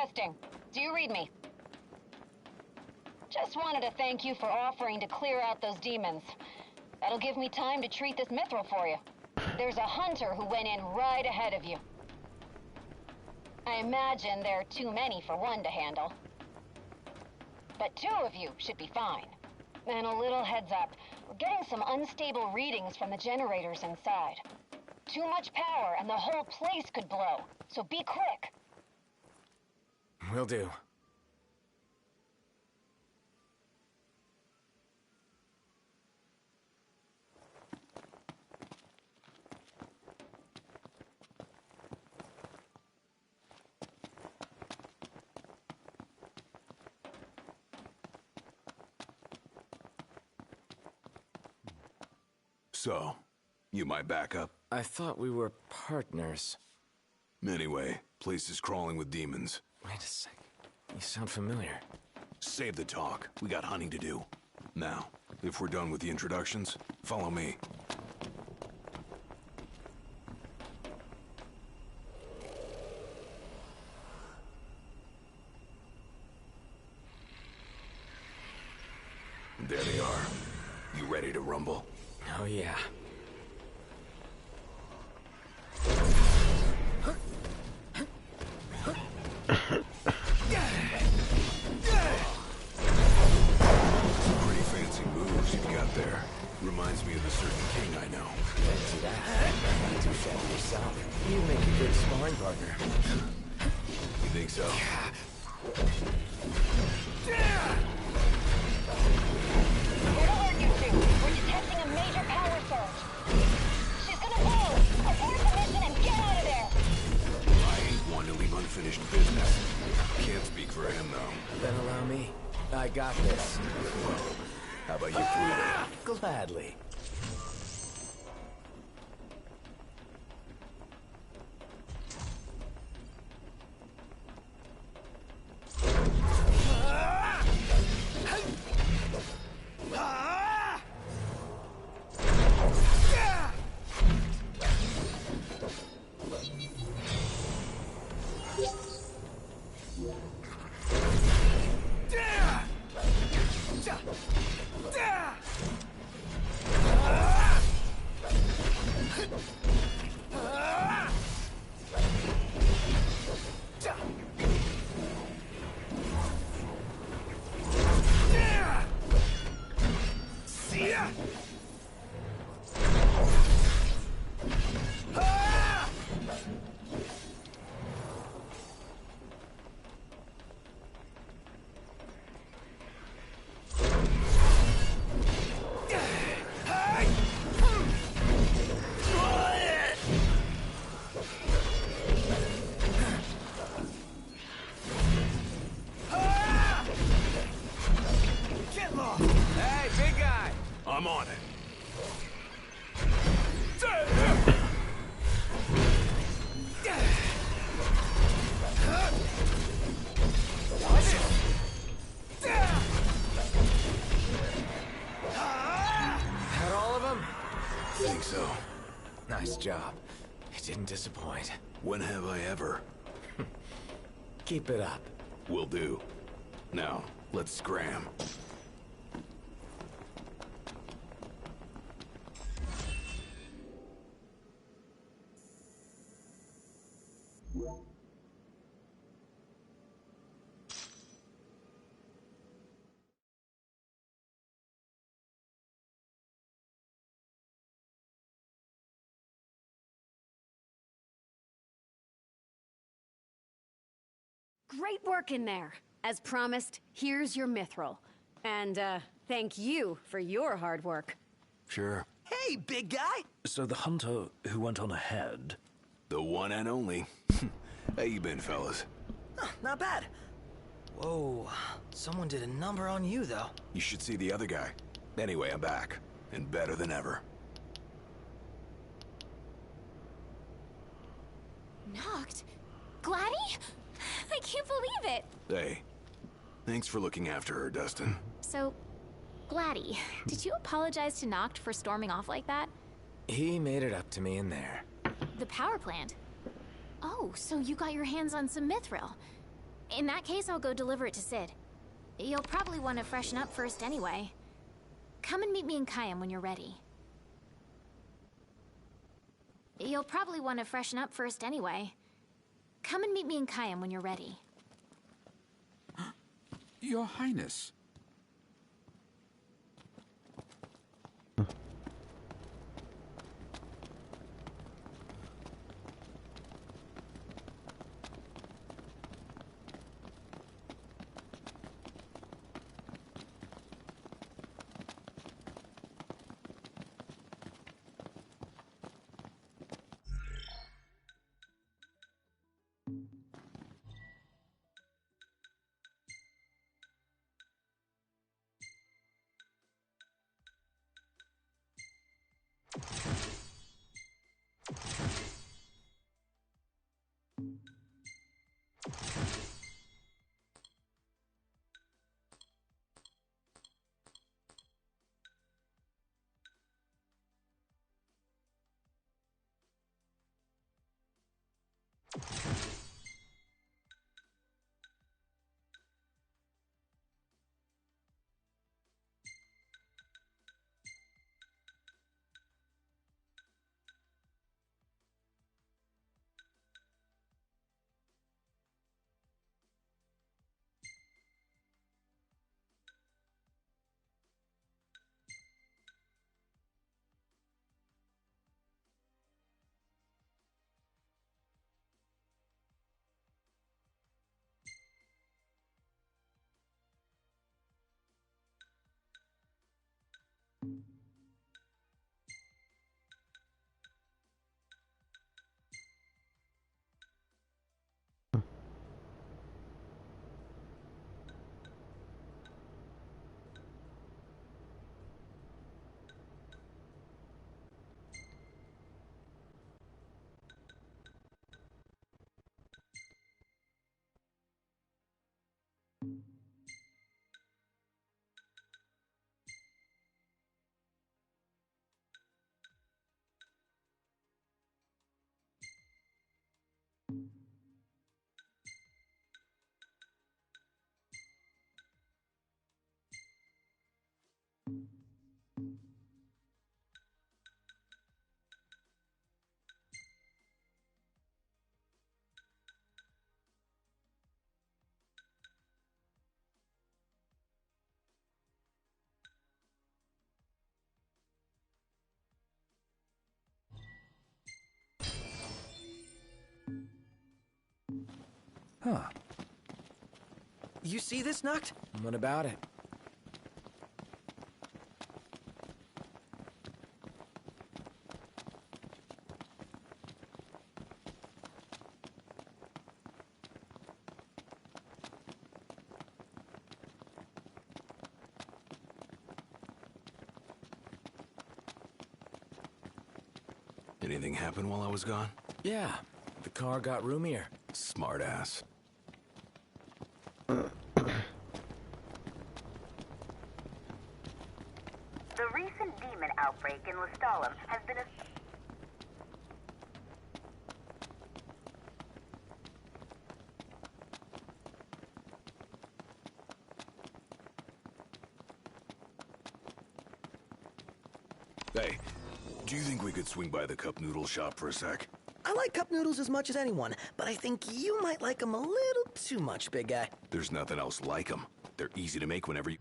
Testing. Do you read me? Just wanted to thank you for offering to clear out those demons. That'll give me time to treat this mithril for you. There's a hunter who went in right ahead of you. I imagine there are too many for one to handle. But 2 of you should be fine. And a little heads up, we're getting some unstable readings from the generators inside. Too much power and the whole place could blow, so be quick. Will do. So, you my backup? I thought we were partners. Anyway, place is crawling with demons. Wait a sec. You sound familiar. Save the talk. We got hunting to do. Now, if we're done with the introductions, follow me. There they are. You ready to rumble? Oh, yeah. Pretty fancy moves you've got there. Reminds me of a certain king I know. Fancy that. Not too shabby yourself. You make a good sparring partner. You think so? Where are you two? We're detecting a major power surge. She's gonna blow! Abort the mission and get out of there! I ain't one to leave unfinished business. Can't speak for him, though. Then allow me. I got this. How about you prove it? Gladly. I'm on it. Had all of them? Think so. Nice job. It didn't disappoint. When have I ever? Keep it up. Will do. Now, let's scram. Great work in there. As promised, here's your mithril. And, thank you for your hard work. Sure. Hey, big guy! So the hunter who went on ahead... The one and only. How you been, fellas? Not bad. Whoa, someone did a number on you, though. You should see the other guy. Anyway, I'm back. And better than ever. Knocked? Gladdy? I can't believe it! Hey, thanks for looking after her, Dustin. So, Gladdy, did you apologize to Noct for storming off like that? He made it up to me in there. The power plant? Oh, so you got your hands on some mithril. In that case, I'll go deliver it to Sid. You'll probably want to freshen up first anyway. Come and meet me in Kayam when you're ready. You'll probably want to freshen up first anyway. Come and meet me in Kayam when you're ready. Your Highness. Huh. You see this, Noct? What about it? Anything happen while I was gone? Yeah, the car got roomier. Smart ass. The recent demon outbreak in Lestalem has been a... Hey, do you think we could swing by the cup noodle shop for a sec? I like cup noodles as much as anyone, but I think you might like them a little too much, big guy. There's nothing else like them. They're easy to make whenever you...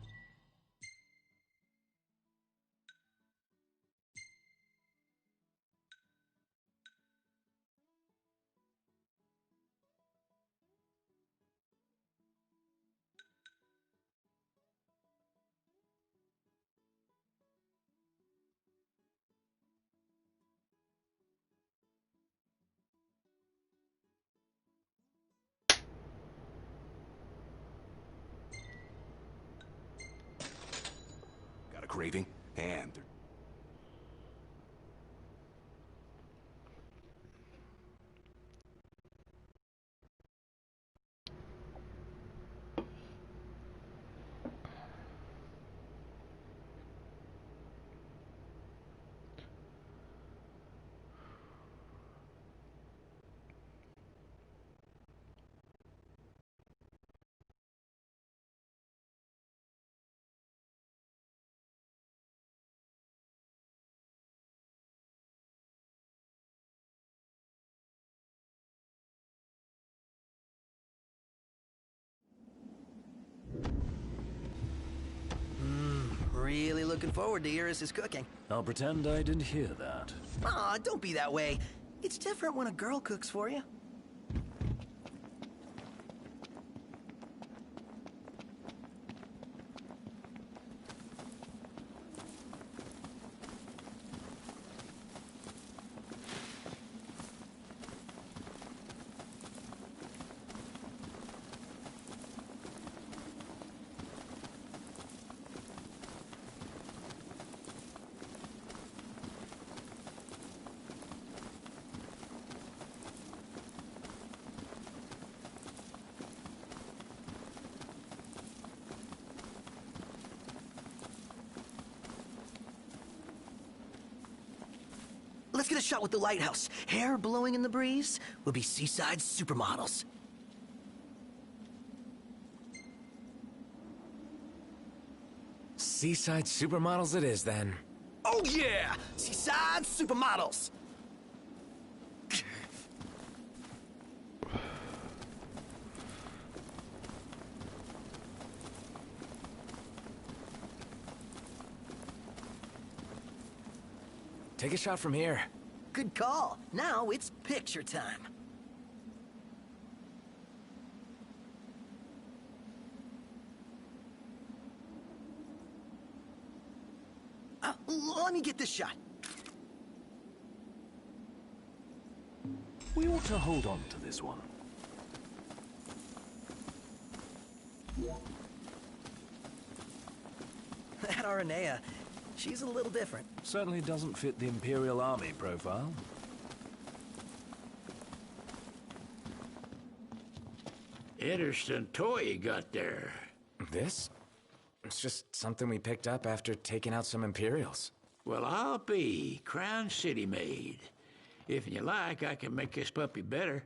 Got a craving? And they're... really looking forward to Iris' cooking. I'll pretend I didn't hear that. Aw, don't be that way. It's different when a girl cooks for you. Let's get a shot with the lighthouse. Hair blowing in the breeze. We'll be seaside supermodels. Seaside supermodels it is, then. Oh yeah! Seaside supermodels! Take a shot from here. Good call. Now it's picture time. Let me get this shot. We ought to hold on to this one. That Aranea, she's a little different. Certainly doesn't fit the Imperial Army profile. Interesting toy you got there. This? It's just something we picked up after taking out some Imperials. Well, I'll be Crown City made. If you like, I can make this puppy better,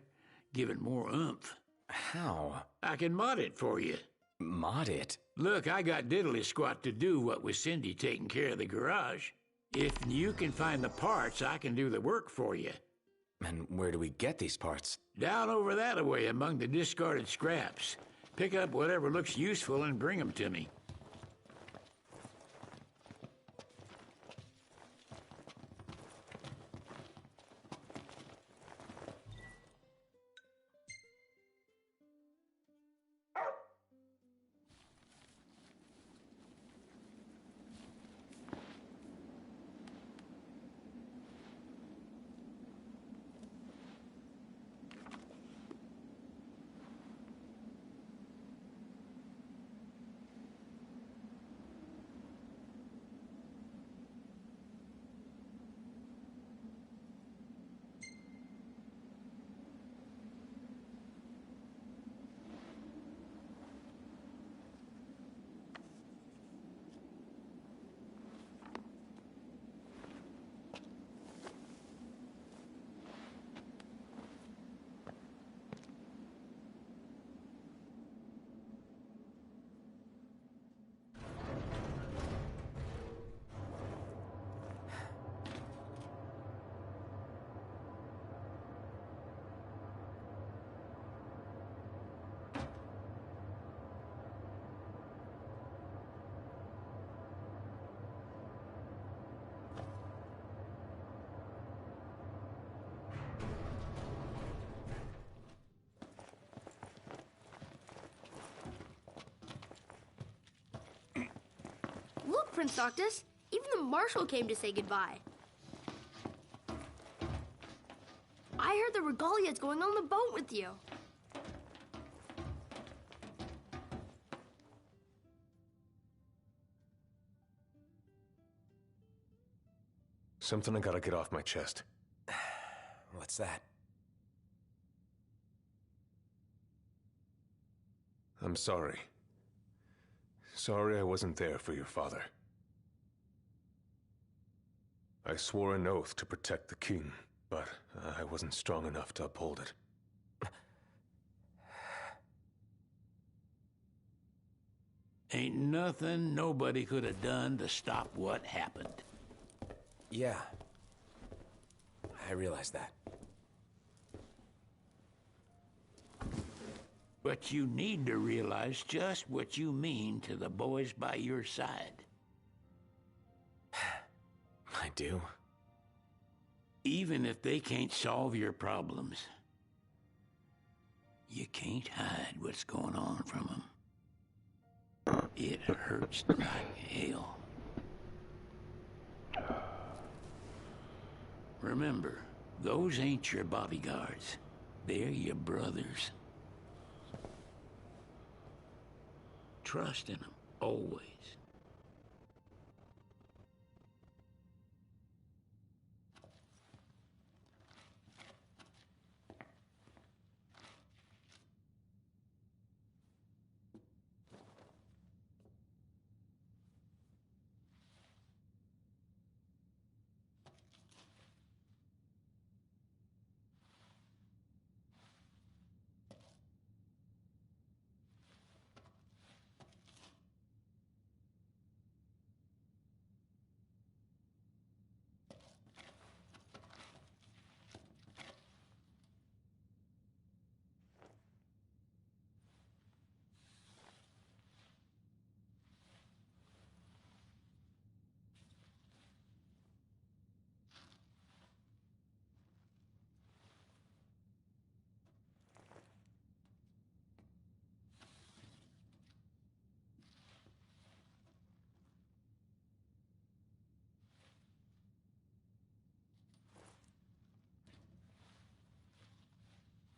give it more oomph. How? I can mod it for you. Mod it? Look, I got diddly squat to do what with Cindy taking care of the garage. If you can find the parts, I can do the work for you. And where do we get these parts? Down over that way among the discarded scraps. Pick up whatever looks useful and bring them to me. Look, Prince Noctis, even the Marshal came to say goodbye. I heard the Regalia's going on the boat with you. Something I gotta get off my chest. What's that? I'm sorry. Sorry I wasn't there for your father. I swore an oath to protect the king, but I wasn't strong enough to uphold it. Ain't nothing nobody could have done to stop what happened. Yeah. I realize that. But you need to realize just what you mean to the boys by your side. do? Even if they can't solve your problems, you can't hide what's going on from them. It hurts like hell. Remember, those ain't your bodyguards. They're your brothers. Trust in them, always.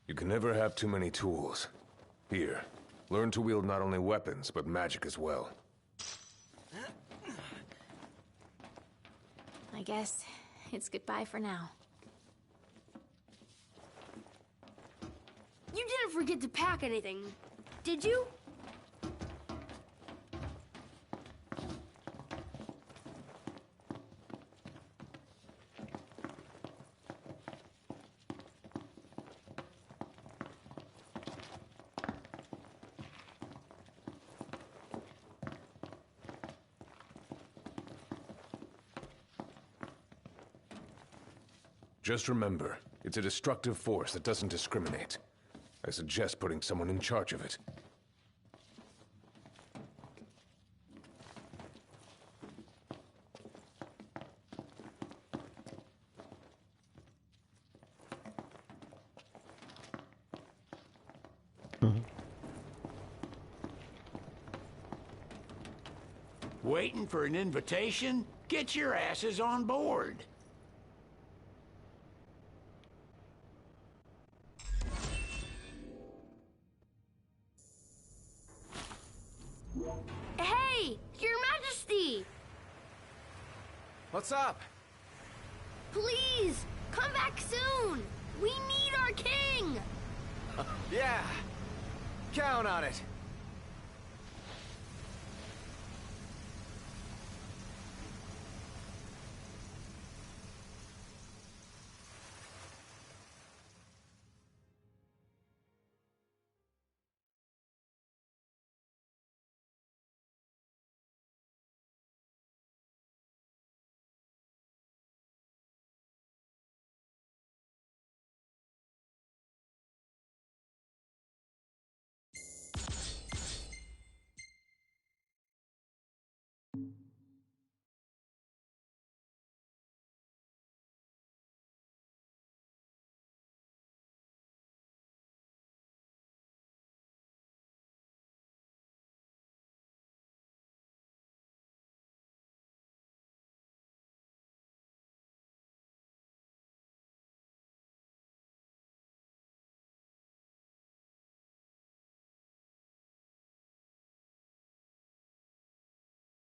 You can never have too many tools. Here, learn to wield not only weapons, but magic as well. I guess it's goodbye for now. You didn't forget to pack anything, did you? Just remember, it's a destructive force that doesn't discriminate. I suggest putting someone in charge of it. Waiting for an invitation? Get your asses on board. Hey, Your Majesty! What's up? Please, come back soon! We need our king! Yeah, count on it.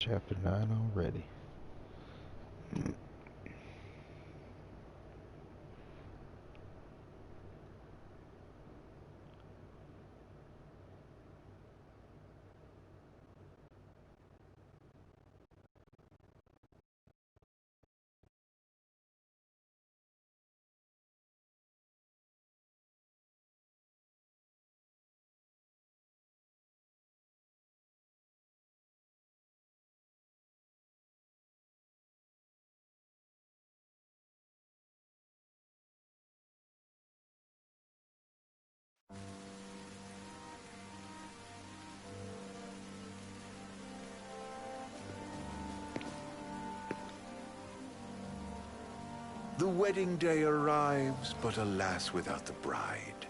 Chapter 9 already. The wedding day arrives, but alas without the bride.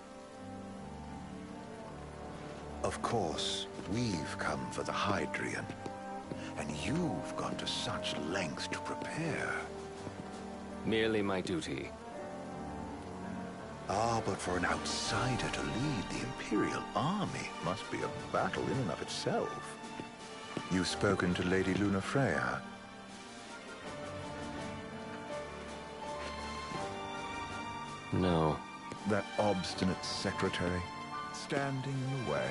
Of course, we've come for the Hydrian, and you've gone to such lengths to prepare. Merely my duty. Ah, but for an outsider to lead the Imperial army must be a battle in and of itself. You've spoken to Lady Lunafreya. No. That obstinate secretary, standing in the way,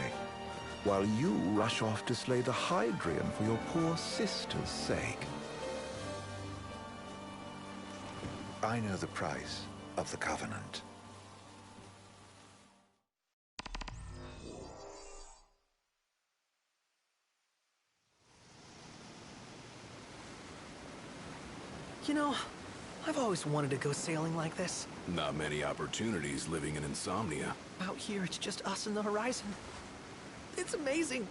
while you rush off to slay the Hydrian for your poor sister's sake. I know the price of the Covenant. You know, I've always wanted to go sailing like this. Not many opportunities living in Insomnia. Out here, it's just us and the horizon. It's amazing.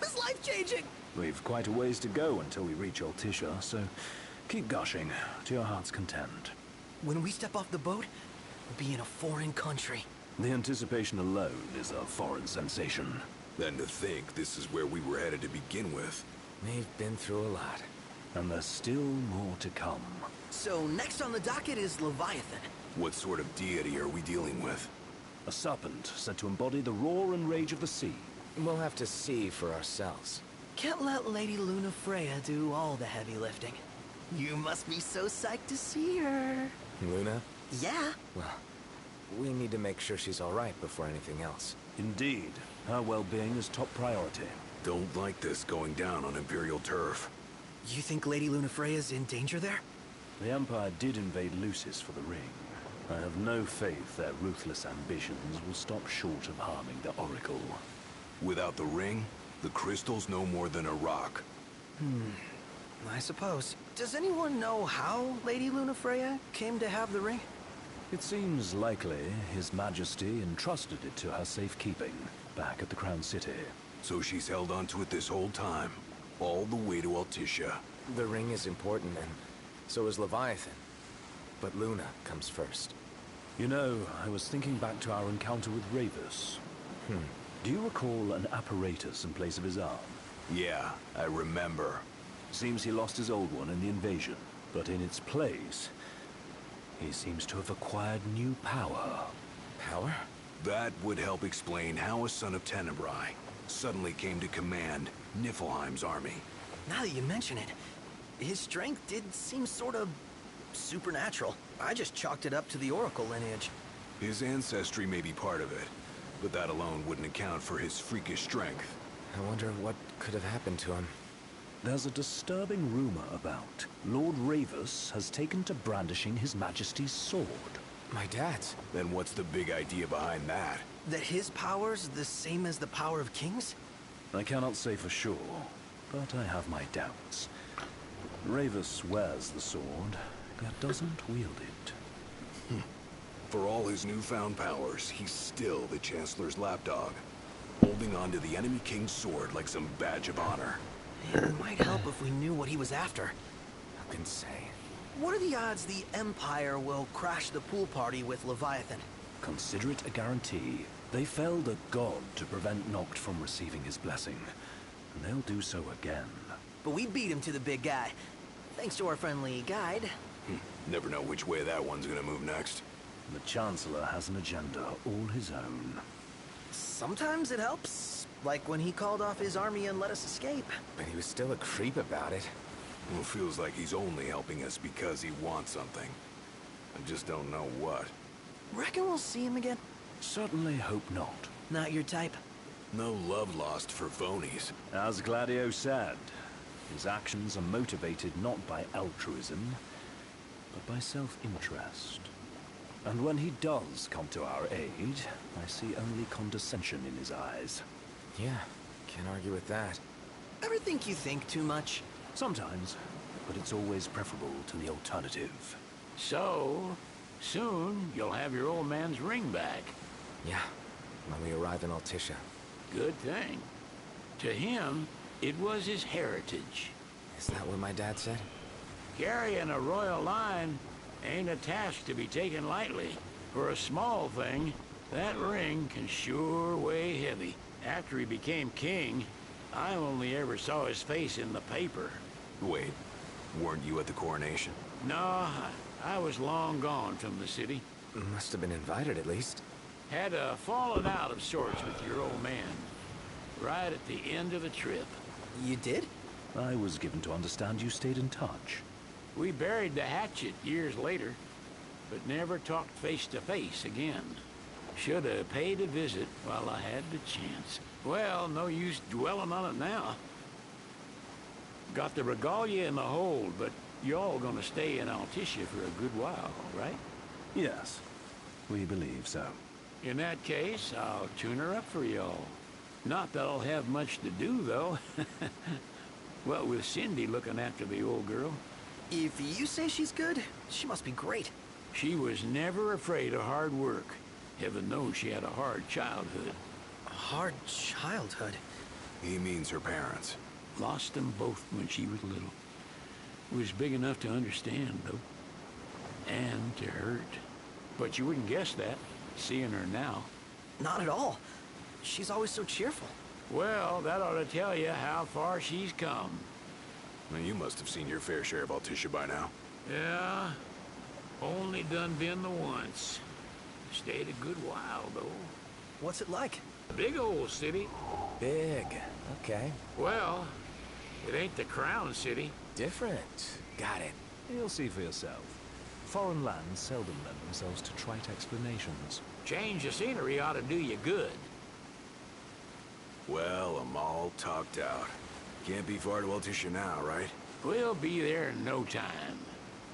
It's life-changing. We've quite a ways to go until we reach Altisha, so keep gushing to your heart's content. When we step off the boat, we'll be in a foreign country. The anticipation alone is a foreign sensation. Then to think this is where we were headed to begin with. We've been through a lot. And there's still more to come. So next on the docket is Leviathan. What sort of deity are we dealing with? A serpent said to embody the roar and rage of the sea. We'll have to see for ourselves. Can't let Lady Lunafreya do all the heavy lifting. You must be so psyched to see her. Luna? Yeah. Well, we need to make sure she's all right before anything else. Indeed. Her well-being is top priority. Don't like this going down on Imperial turf. You think Lady Lunafreya's in danger there? The Empire did invade Lucis for the ring. I have no faith their ruthless ambitions will stop short of harming the Oracle. Without the ring, the crystal's no more than a rock. I suppose. Does anyone know how Lady Lunafreya came to have the ring? It seems likely His Majesty entrusted it to her safekeeping back at the Crown City. So she's held onto it this whole time, all the way to Altisha. The ring is important, and so is Leviathan. But Luna comes first. You know, I was thinking back to our encounter with Ravus. Do you recall an apparatus in place of his arm? Yeah, I remember. Seems he lost his old one in the invasion, but in its place, he seems to have acquired new power. Power? That would help explain how a son of Tenebrae suddenly came to command Niflheim's army. Now that you mention it, his strength did seem sort of supernatural. I just chalked it up to the Oracle lineage. His ancestry may be part of it, but that alone wouldn't account for his freakish strength. I wonder what could have happened to him. There's a disturbing rumor about Lord Ravus has taken to brandishing His Majesty's sword. My dad's? Then what's the big idea behind that? That his power's the same as the power of kings? I cannot say for sure, but I have my doubts. Ravus wears the sword, yet doesn't wield it. For all his newfound powers, he's still the Chancellor's lapdog, holding on to the enemy king's sword like some badge of honor. It might help if we knew what he was after. Who can say? What are the odds the Empire will crash the pool party with Leviathan? Consider it a guarantee. They felled a god to prevent Noct from receiving his blessing, and they'll do so again. But we beat him to the big guy, thanks to our friendly guide. Never know which way that one's gonna move next. The Chancellor has an agenda all his own. Sometimes it helps, like when he called off his army and let us escape. But he was still a creep about it. Well, feels like he's only helping us because he wants something. I just don't know what. Reckon we'll see him again? Certainly hope not. Not your type? No love lost for phonies. As Gladio said, his actions are motivated not by altruism, but by self-interest. And when he does come to our aid, I see only condescension in his eyes. Yeah, can't argue with that. Ever think you think too much? Sometimes, but it's always preferable to the alternative. So, soon you'll have your old man's ring back. Yeah, when we arrive in Altisha. Good thing. To him, it was his heritage. Is that what my dad said? Carrying a royal line Ain't a task to be taken lightly. For a small thing, that ring can sure weigh heavy. After he became king, I only ever saw his face in the paper. Wait, weren't you at the coronation? No, I was long gone from the city. Must have been invited at least. Had a falling out of sorts with your old man. Right at the end of the trip. You did? I was given to understand you stayed in touch. We buried the hatchet years later, but never talked face to face again. Should have paid a visit while I had the chance. Well, no use dwelling on it now. Got the regalia in the hold, but y'all gonna stay in Altissia for a good while, right? Yes, we believe so. In that case, I'll tune her up for y'all. Not that I'll have much to do, though. Well, with Cindy looking after the old girl. If you say she's good, she must be great. She was never afraid of hard work. Heaven knows she had a hard childhood. A hard childhood? He means her parents. Lost them both when she was little. Was big enough to understand, though. And to hurt. But you wouldn't guess that, seeing her now. Not at all. She's always so cheerful. Well, that ought to tell you how far she's come. Well, you must have seen your fair share of Altissia by now. Yeah, only done been the once. Stayed a good while, though. What's it like? Big old city. Big. Okay. Well, it ain't the Crown City. Different. Got it. You'll see for yourself. Foreign lands seldom lend themselves to trite explanations. Change of scenery ought to do you good. Well, I'm all talked out. Can't be far to Altissia now, right? We'll be there in no time.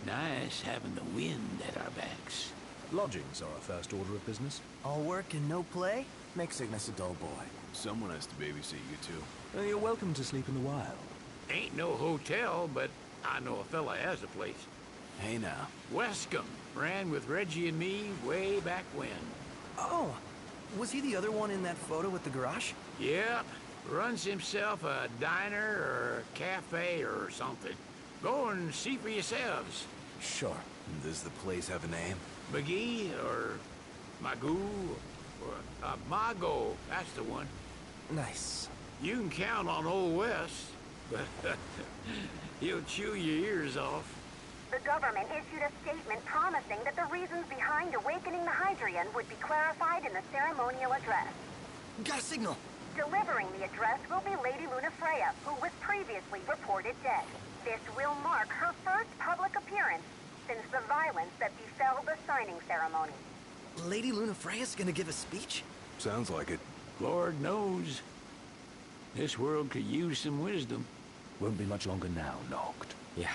Nice having the wind at our backs. Lodgings are our first order of business. All work and no play? Make Cygnus a dull boy. Someone has to babysit you two. You're welcome to sleep in the wild. Ain't no hotel, but I know a fella has a place. Hey now. Wescombe ran with Reggie and me way back when. Oh, was he the other one in that photo with the garage? Yep. Runs himself a diner or a cafe or something. Go and see for yourselves. Sure. Does the place have a name? McGee or Magoo or Mago. That's the one. Nice. You can count on Old West, but he'll chew your ears off. The government issued a statement promising that the reasons behind awakening the Hydrian would be clarified in the ceremonial address. Got a signal. Delivering the address will be Lady Lunafreya, who was previously reported dead. This will mark her first public appearance since the violence that befell the signing ceremony. Lady Lunafreya's gonna give a speech? Sounds like it. Lord knows. This world could use some wisdom. Won't be much longer now, Noct. Yeah.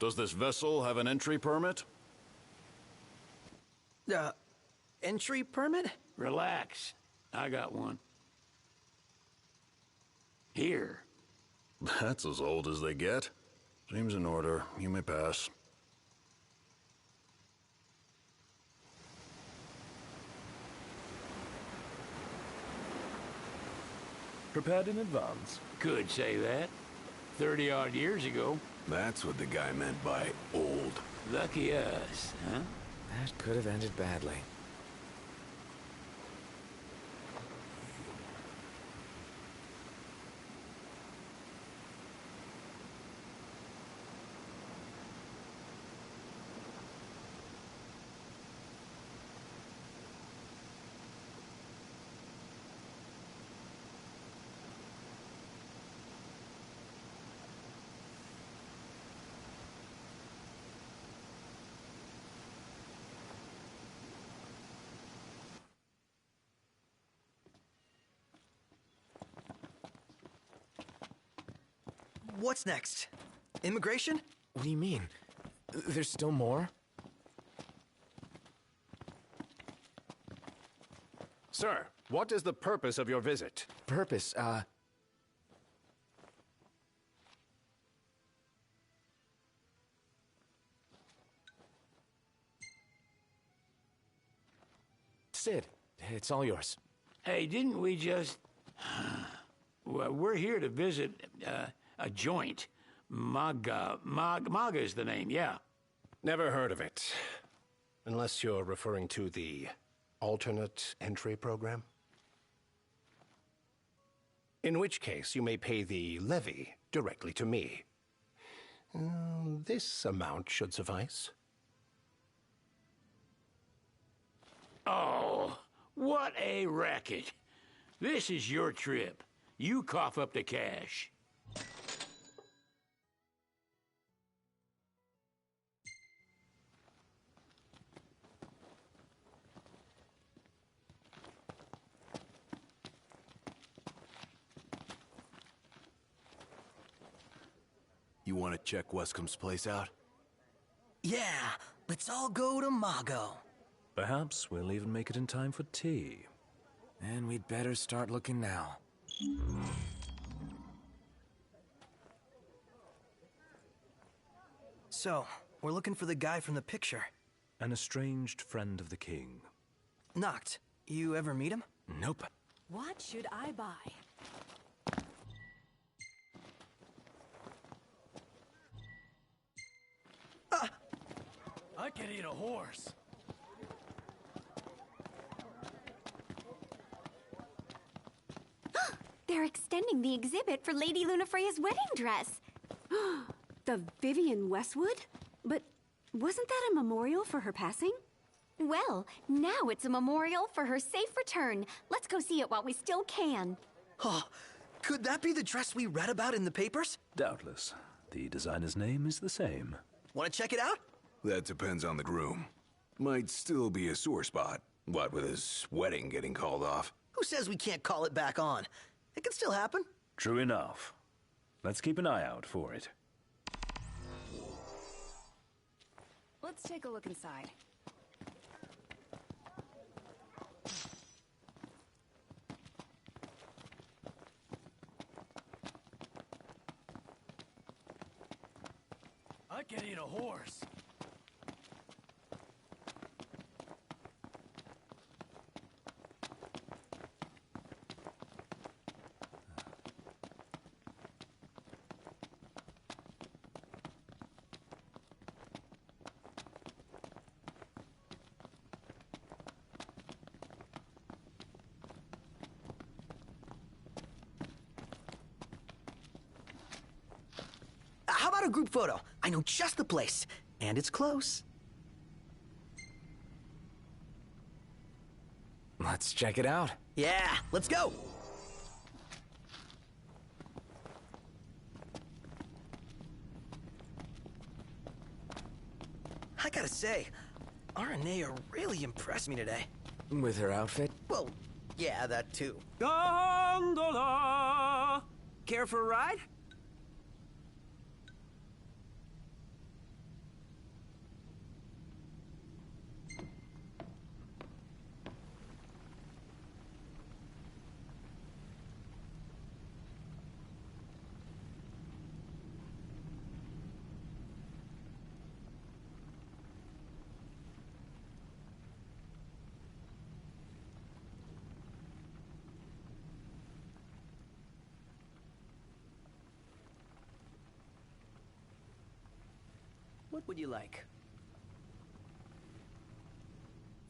Does this vessel have an entry permit? Entry permit? Relax. I got one. Here. That's as old as they get. Seems in order. You may pass. Prepared in advance? Could say that. 30-odd years ago. That's what the guy meant by old. Lucky us, huh? That could have ended badly. What's next? Immigration? What do you mean? There's still more? Sir, what is the purpose of your visit? Purpose, Sid, it's all yours. Hey, didn't we just... Well, we're here to visit a joint. Maga is the name, yeah. Never heard of it. Unless you're referring to the alternate entry program. In which case, you may pay the levy directly to me. This amount should suffice. Oh, what a racket. This is your trip. You cough up the cash. You want to check Wescom's place out? Yeah, let's all go to Mago. Perhaps we'll even make it in time for tea. And we'd better start looking now. So, we're looking for the guy from the picture. An estranged friend of the king. Noct, you ever meet him? Nope. What should I buy? I could eat a horse. They're extending the exhibit for Lady Lunafreya's wedding dress. The Vivian Westwood? But wasn't that a memorial for her passing? Well, now it's a memorial for her safe return. Let's go see it while we still can. Oh, could that be the dress we read about in the papers? Doubtless. The designer's name is the same. Want to check it out? That depends on the groom. Might still be a sore spot. What with his wedding getting called off? Who says we can't call it back on? It can still happen. True enough. Let's keep an eye out for it. Let's take a look inside. I could eat a horse. How about a group photo? I know just the place. And it's close. Let's check it out. Yeah, let's go. I gotta say, Aranea really impressed me today. With her outfit? Well, yeah, that too. Gondola! Care for a ride? What would you like?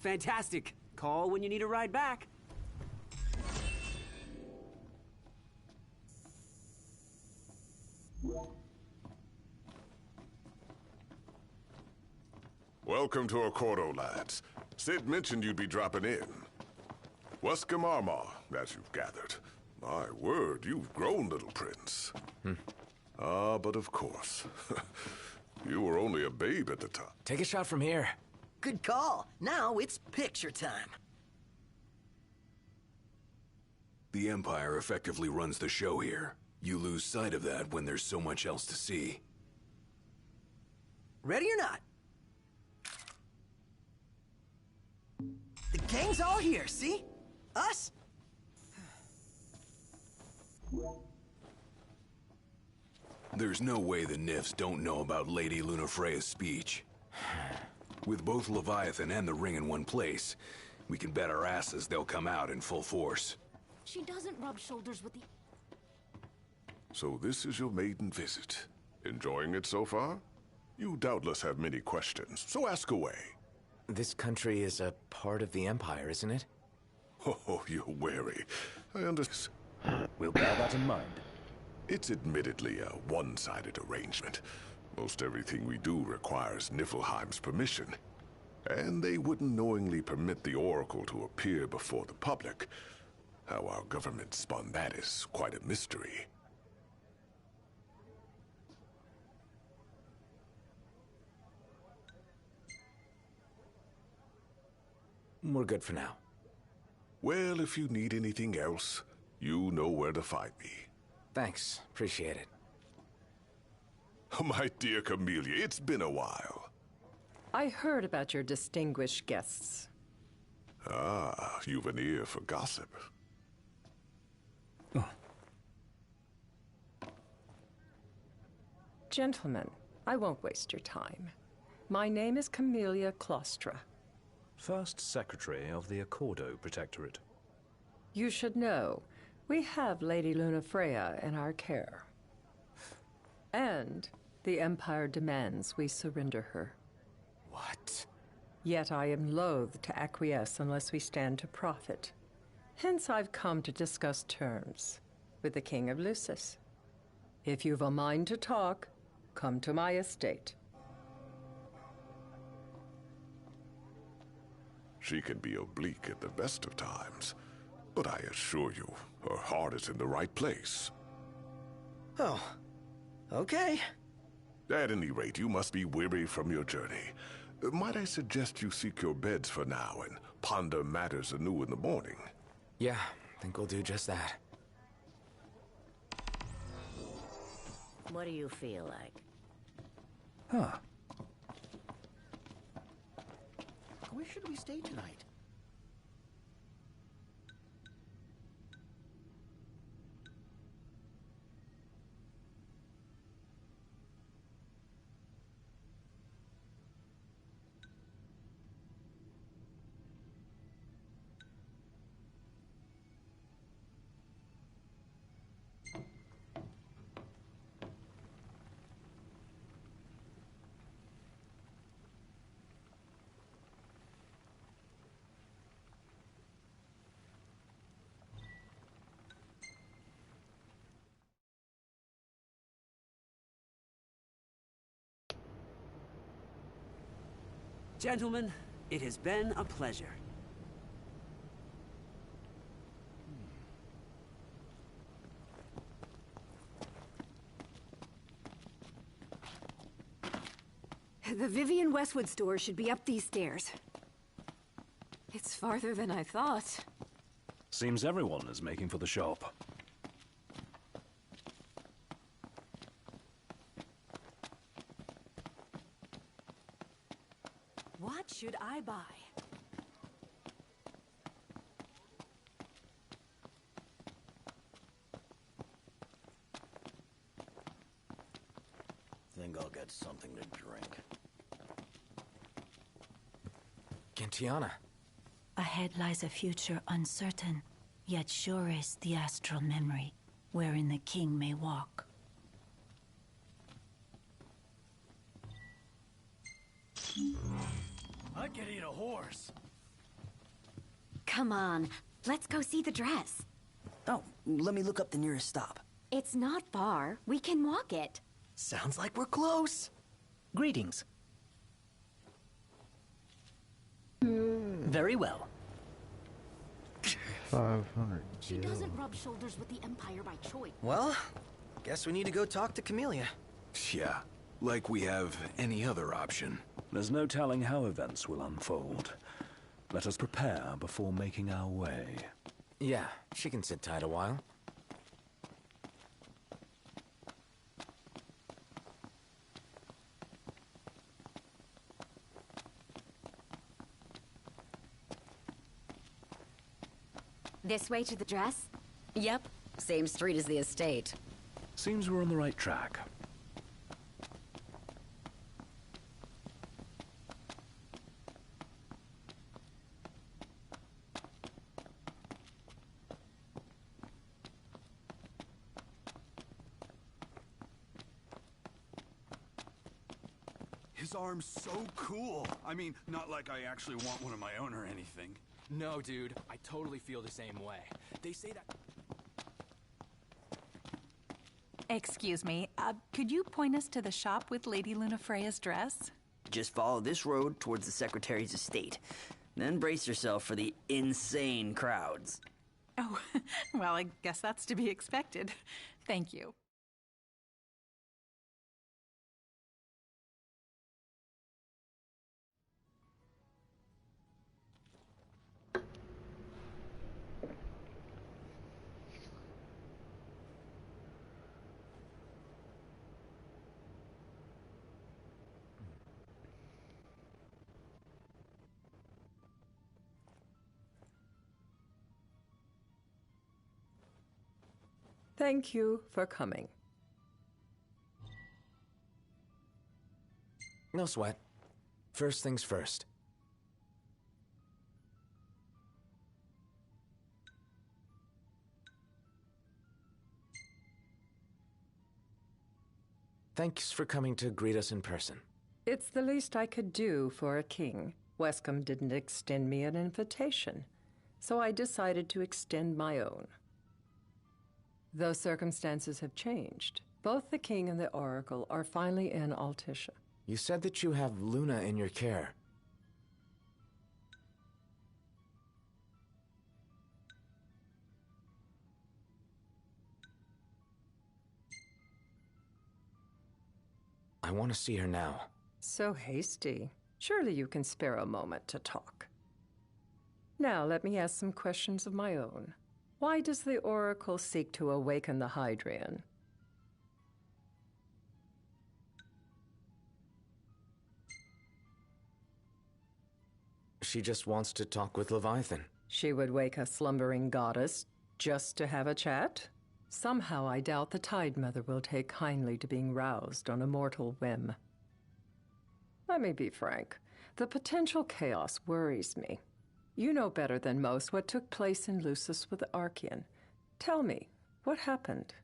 Fantastic. Call when you need a ride back. Welcome to Accordo, lads. Sid mentioned you'd be dropping in. Wescom Armor, as you've gathered. My word, you've grown, little prince. But of course. You were only a babe at the time. Take a shot from here. Good call. Now it's picture time. The Empire effectively runs the show here. You lose sight of that when there's so much else to see. Ready or not? The gang's all here, see? Us? There's no way the Nifs don't know about Lady Lunafreya's speech. With both Leviathan and the Ring in one place, we can bet our asses they'll come out in full force. She doesn't rub shoulders with the... So this is your maiden visit. Enjoying it so far? You doubtless have many questions, so ask away. This country is a part of the Empire, isn't it? Oh, you're wary. I understand. We'll bear that in mind. It's admittedly a one-sided arrangement. Most everything we do requires Niflheim's permission. And they wouldn't knowingly permit the Oracle to appear before the public. How our government spun that is quite a mystery. We're good for now. Well, if you need anything else, you know where to find me. Thanks. Appreciate it. My dear Camellia, it's been a while. I heard about your distinguished guests. Ah, you've an ear for gossip. Gentlemen, I won't waste your time. My name is Camellia Claustra. First Secretary of the Accordo Protectorate. You should know, we have Lady Lunafreya in our care. And the Empire demands we surrender her. What? Yet I am loath to acquiesce unless we stand to profit. Hence I've come to discuss terms with the King of Lucis. If you've a mind to talk, come to my estate. She can be oblique at the best of times, but I assure you, her heart is in the right place. Oh, okay. At any rate, you must be weary from your journey. Might I suggest you seek your beds for now and ponder matters anew in the morning? Yeah, I think we'll do just that. What do you feel like? Huh. Where should we stay tonight? Gentlemen, it has been a pleasure. The Vivian Westwood store should be up these stairs. It's farther than I thought. Seems everyone is making for the shop. What should I buy? Think I'll get something to drink. Gentiana. Ahead lies a future uncertain, yet sure is the astral memory, wherein the king may walk. I could eat a horse. Come on, let's go see the dress. Oh, let me look up the nearest stop. It's not far. We can walk it. Sounds like we're close. Greetings. Very well. 500. She doesn't rub shoulders with the Empire by choice. Well, guess we need to go talk to Camellia. Yeah, like we have any other option. There's no telling how events will unfold. Let us prepare before making our way. Yeah, she can sit tight a while. This way to the dress? Yep. Same street as the estate. Seems we're on the right track. His arm's so cool. I mean, not like I actually want one of my own or anything. No, dude. I totally feel the same way. They say that... Excuse me, could you point us to the shop with Lady Lunafreya's dress? Just follow this road towards the Secretary's estate. Then brace yourself for the insane crowds. Oh, well, I guess that's to be expected. Thank you. Thank you for coming. No sweat. First things first. Thanks for coming to greet us in person. It's the least I could do for a king. Wescom didn't extend me an invitation, so I decided to extend my own. Though circumstances have changed, both the king and the oracle are finally in Altissia. You said that you have Luna in your care. I want to see her now. So hasty. Surely you can spare a moment to talk. Now let me ask some questions of my own. Why does the oracle seek to awaken the Hydrian? She just wants to talk with Leviathan. She would wake a slumbering goddess just to have a chat? Somehow I doubt the Tide Mother will take kindly to being roused on a mortal whim. Let me be frank. The potential chaos worries me. You know better than most what took place in Lucis with the Archean. Tell me, what happened?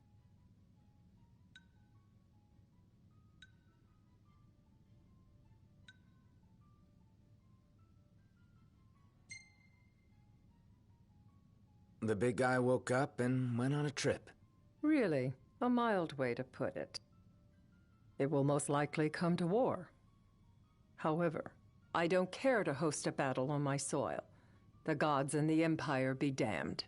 The big guy woke up and went on a trip. Really, a mild way to put it. It will most likely come to war. However, I don't care to host a battle on my soil. The gods and the Empire be damned.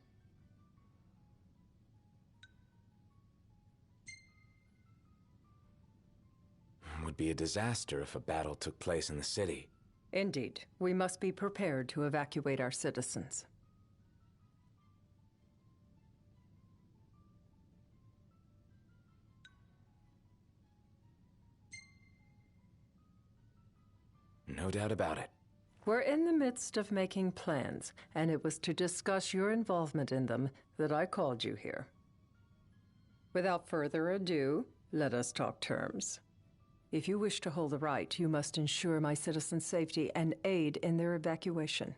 It would be a disaster if a battle took place in the city. Indeed, we must be prepared to evacuate our citizens. No doubt about it. We're in the midst of making plans, and it was to discuss your involvement in them that I called you here. Without further ado, let us talk terms. If you wish to hold the right, you must ensure my citizens' safety and aid in their evacuation.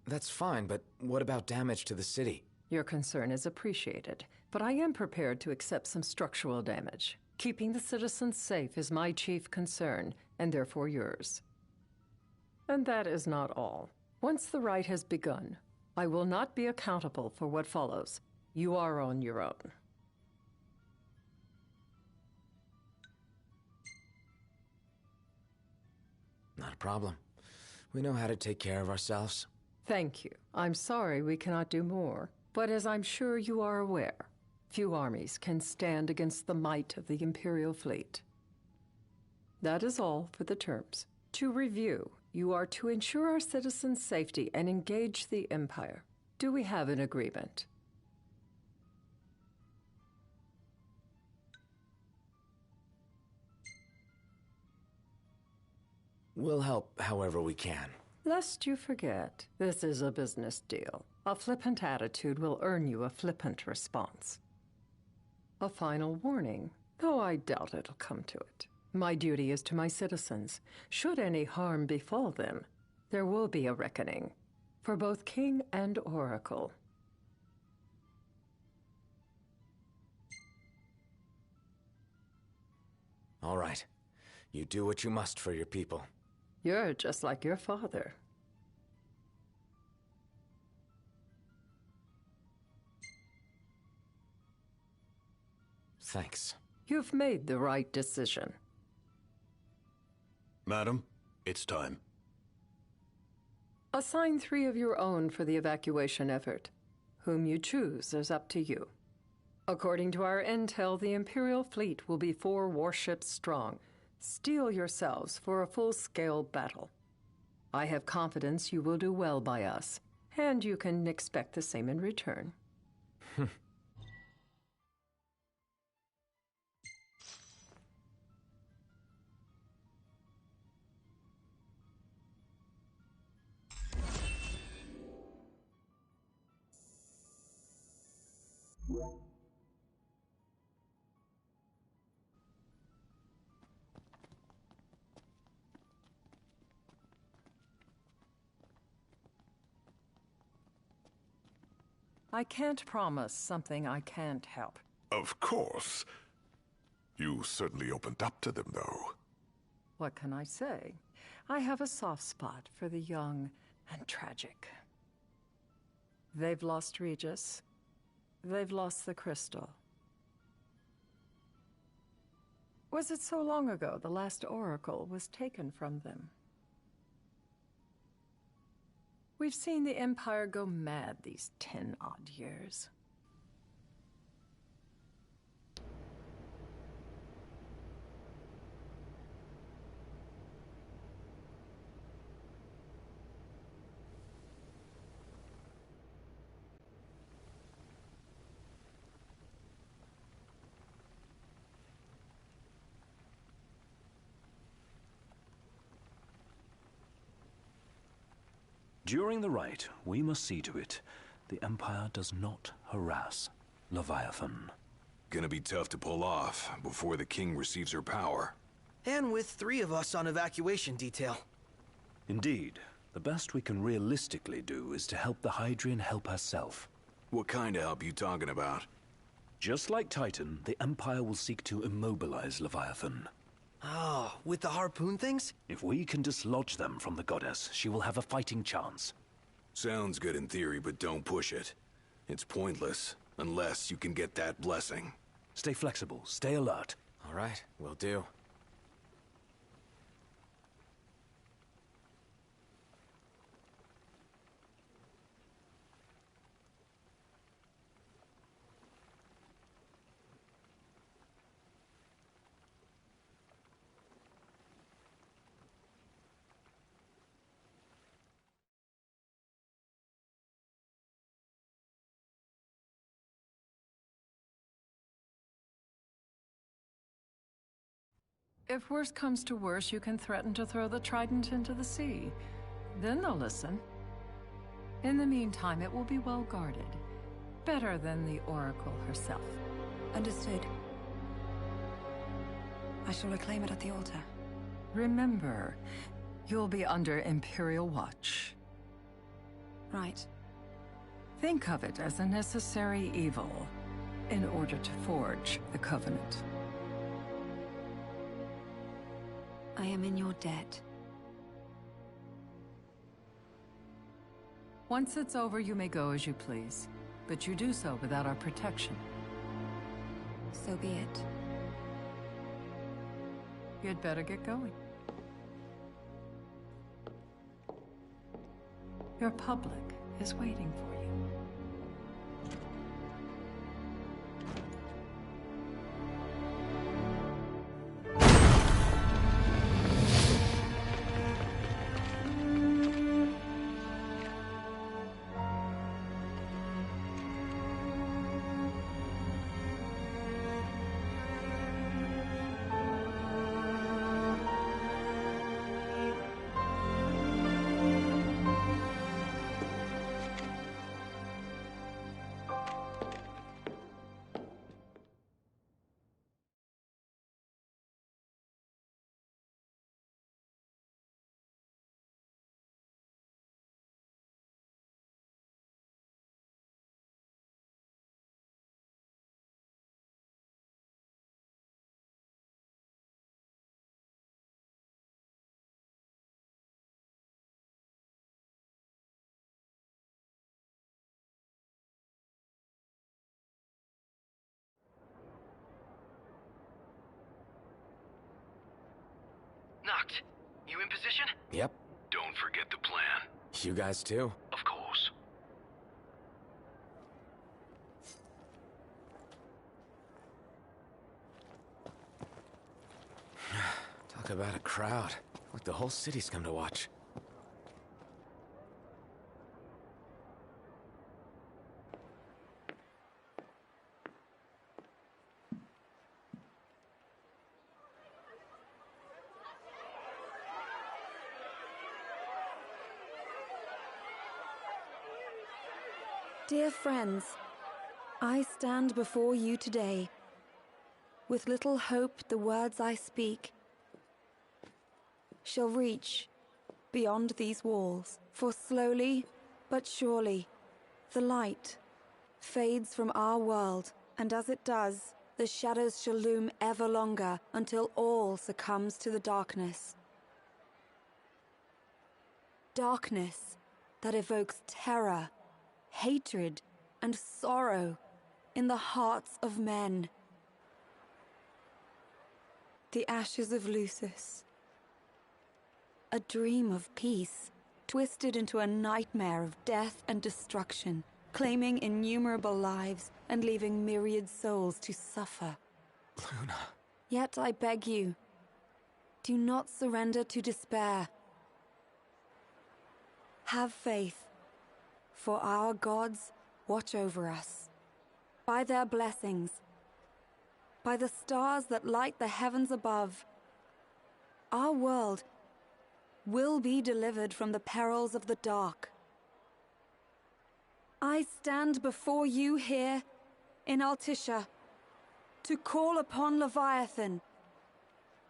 That's fine, but what about damage to the city? Your concern is appreciated, but I am prepared to accept some structural damage. Keeping the citizens safe is my chief concern, and therefore yours. And that is not all. Once the rite has begun, I will not be accountable for what follows. You are on your own. Not a problem. We know how to take care of ourselves. Thank you. I'm sorry we cannot do more. But as I'm sure you are aware, few armies can stand against the might of the Imperial fleet. That is all for the terms. To review, you are to ensure our citizens' safety and engage the Empire. Do we have an agreement? We'll help however we can. Lest you forget, this is a business deal. A flippant attitude will earn you a flippant response. A final warning, though I doubt it'll come to it. My duty is to my citizens. Should any harm befall them, there will be a reckoning, for both king and oracle. All right. You do what you must for your people. You're just like your father. Thanks. You've made the right decision. Madam, it's time. Assign 3 of your own for the evacuation effort. Whom you choose is up to you. According to our intel, the Imperial fleet will be 4 warships strong. Steel yourselves for a full-scale battle. I have confidence you will do well by us, and you can expect the same in return. I can't promise something I can't help. Of course. You certainly opened up to them, though. What can I say? I have a soft spot for the young and tragic. They've lost Regis. They've lost the crystal. Was it so long ago the last oracle was taken from them? We've seen the Empire go mad these 10-odd years. During the rite, we must see to it the Empire does not harass Leviathan. Gonna be tough to pull off before the king receives her power. And with 3 of us on evacuation detail. Indeed. The best we can realistically do is to help the Hydrian help herself. What kind of help you talking about? Just like Titan, the Empire will seek to immobilize Leviathan. Oh, with the harpoon things? If we can dislodge them from the goddess, she will have a fighting chance. Sounds good in theory, but don't push it. It's pointless, unless you can get that blessing. Stay flexible, stay alert. All right, will do. If worse comes to worse, you can threaten to throw the trident into the sea. Then they'll listen. In the meantime, it will be well guarded. Better than the Oracle herself. Understood. I shall reclaim it at the altar. Remember, you'll be under Imperial watch. Right. Think of it as a necessary evil in order to forge the Covenant. I am in your debt. Once it's over, you may go as you please. But you do so without our protection. So be it. You'd better get going. Your public is waiting for you. Noct, you in position? Yep. Don't forget the plan. You guys too? Of course. Talk about a crowd. Like the whole city's come to watch. Dear friends, I stand before you today. With little hope the words I speak shall reach beyond these walls. For slowly but surely the light fades from our world, and as it does, the shadows shall loom ever longer until all succumbs to the darkness. Darkness that evokes terror, hatred, and sorrow in the hearts of men. The ashes of Lucis. A dream of peace, twisted into a nightmare of death and destruction, claiming innumerable lives and leaving myriad souls to suffer. Luna. Yet I beg you, do not surrender to despair. Have faith, for our gods watch over us. By their blessings, by the stars that light the heavens above, our world will be delivered from the perils of the dark. I stand before you here in Altissia to call upon Leviathan,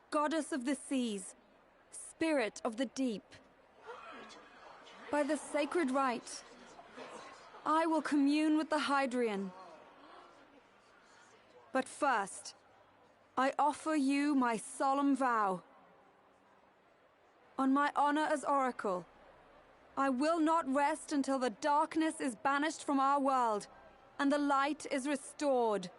goddess of the seas, spirit of the deep. By the sacred rite, I will commune with the Hydrian. But first, I offer you my solemn vow. On my honor as Oracle, I will not rest until the darkness is banished from our world and the light is restored.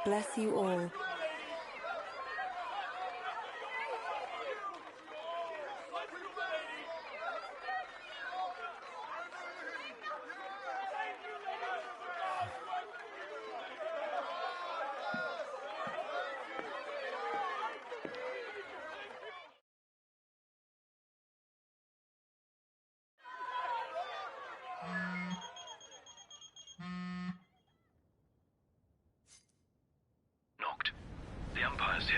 Bless you all. Noct, the Empire's here.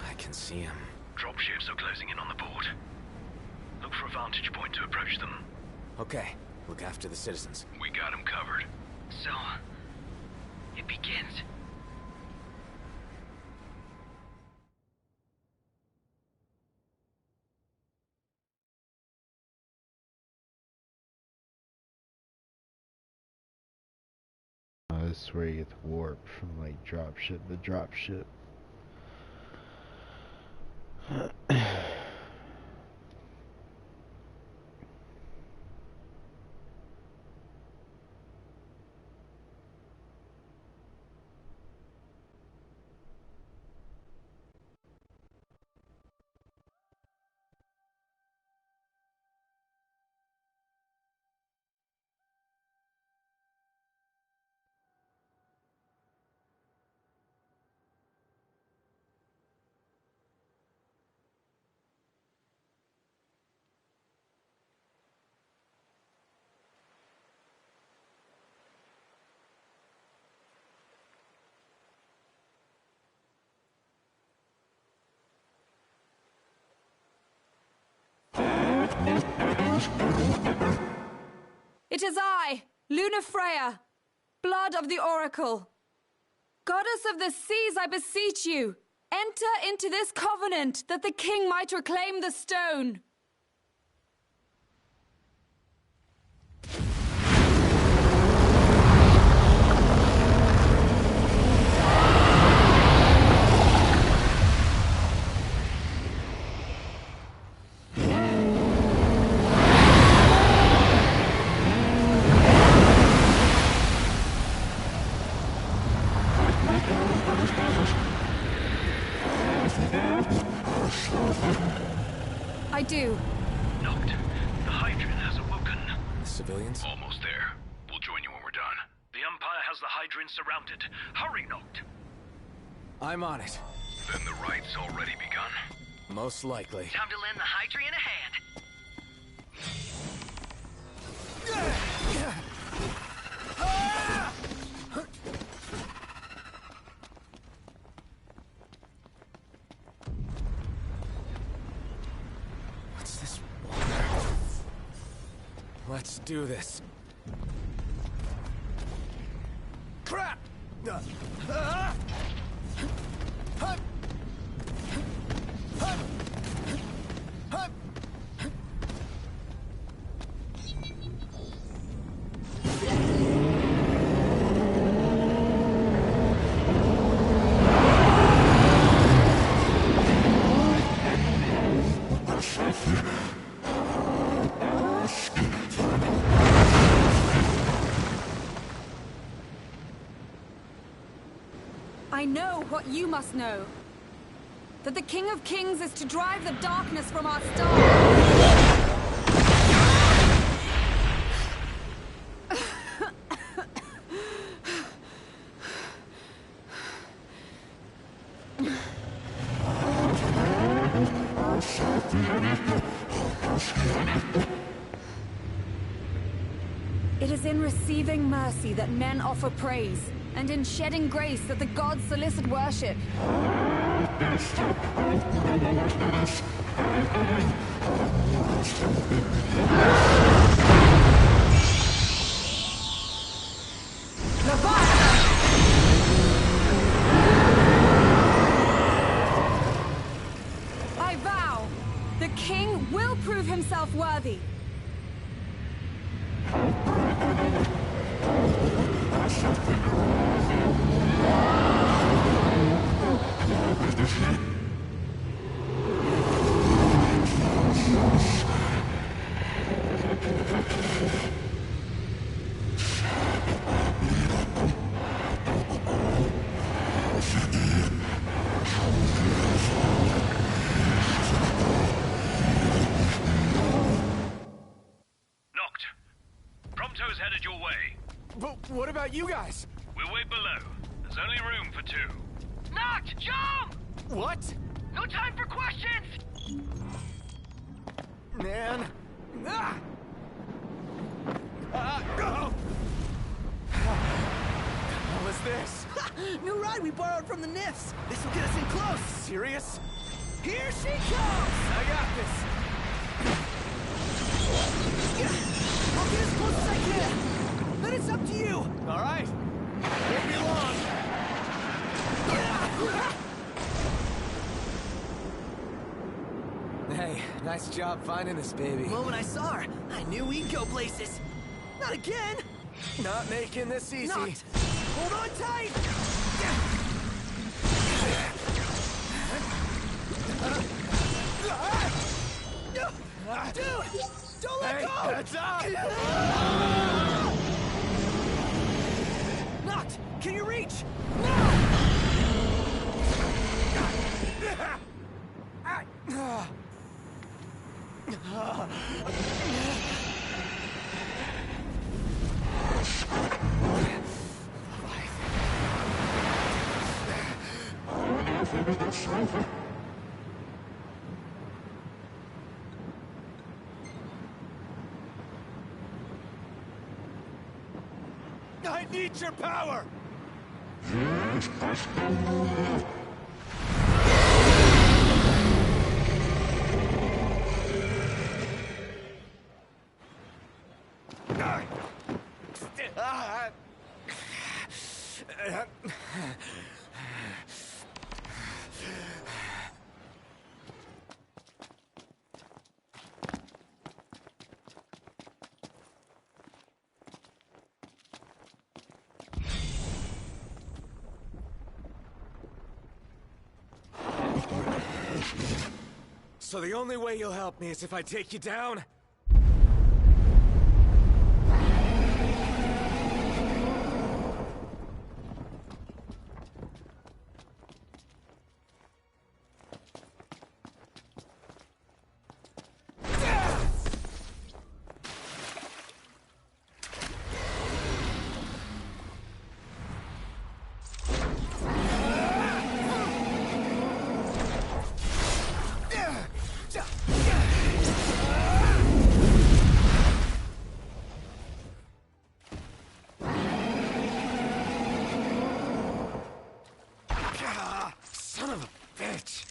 I can see him. Dropships are closing in on the port. Look for a vantage point to approach them. Okay, look after the citizens. We got them covered. So, it begins. This is where you get the warp from like dropship to dropship. It is I, Luna Freya, blood of the Oracle. Goddess of the seas, I beseech you, enter into this covenant that the king might reclaim the stone. I do. Noct, the Hydrian has awoken. The civilians? Almost there. We'll join you when we're done. The Empire has the Hydrian surrounded. Hurry, Noct! I'm on it. Then the right's already begun. Most likely. Time to lend the Hydrian a hand. What's this water? Let's do this. Crap! I know what you must know. That the King of Kings is to drive the darkness from our stars. It is in receiving mercy that men offer praise, and in shedding grace that the gods solicit worship. I vow, the king will prove himself worthy. Prompto's headed your way. But what about you guys? We'll wait below. There's only room for two. Noct, jump! What? No time for questions! Man. Ah! What was this? New ride we borrowed from the Nifs. This will get us in close. Serious? Here she comes! I got this. I'll get as close as I can. Then it's up to you. All right. Won't be long. Hey, nice job finding this baby. The moment I saw her, I knew we'd go places. Not again. Not making this easy. Not. Hold on tight. Dude, don't let go. That's up. Noct, can you reach? I need your power! So the only way you'll help me is if I take you down? bitch!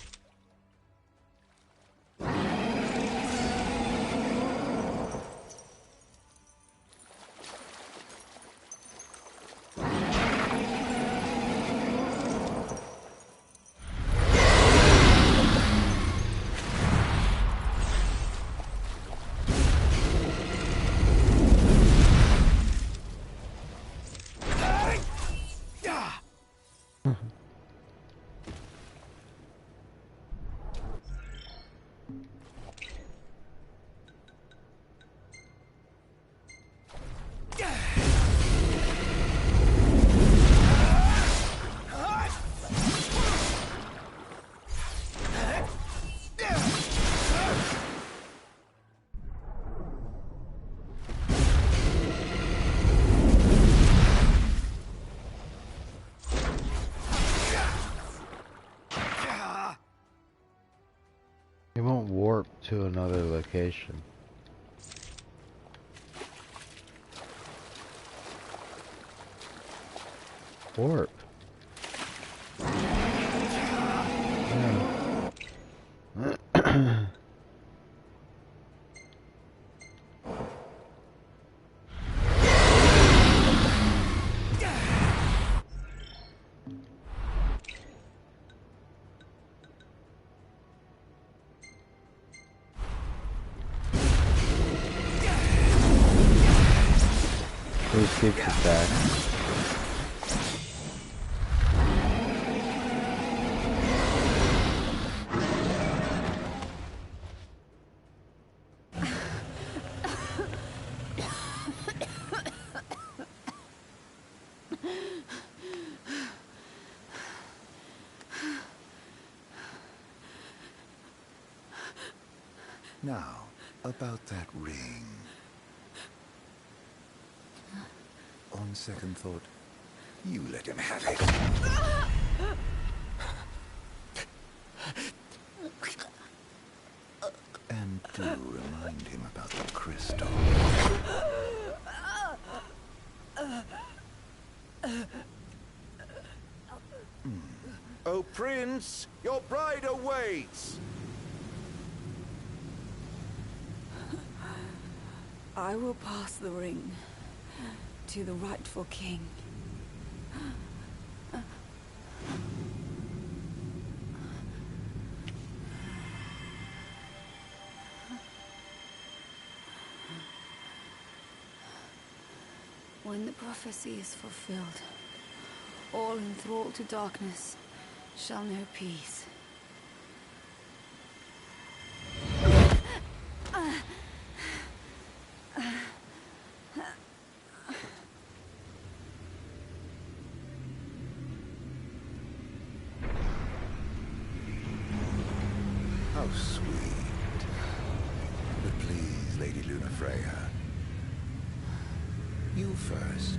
It won't warp to another location. Warp. Yeah. Please keep it back. Now, about that ring. On second thought, you let him have it. And do remind him about the crystal. Oh, Prince, your bride awaits! I will pass the ring to the rightful king. When the prophecy is fulfilled, all enthralled to darkness shall know peace. How sweet. But please, Lady Lunafreya, you first.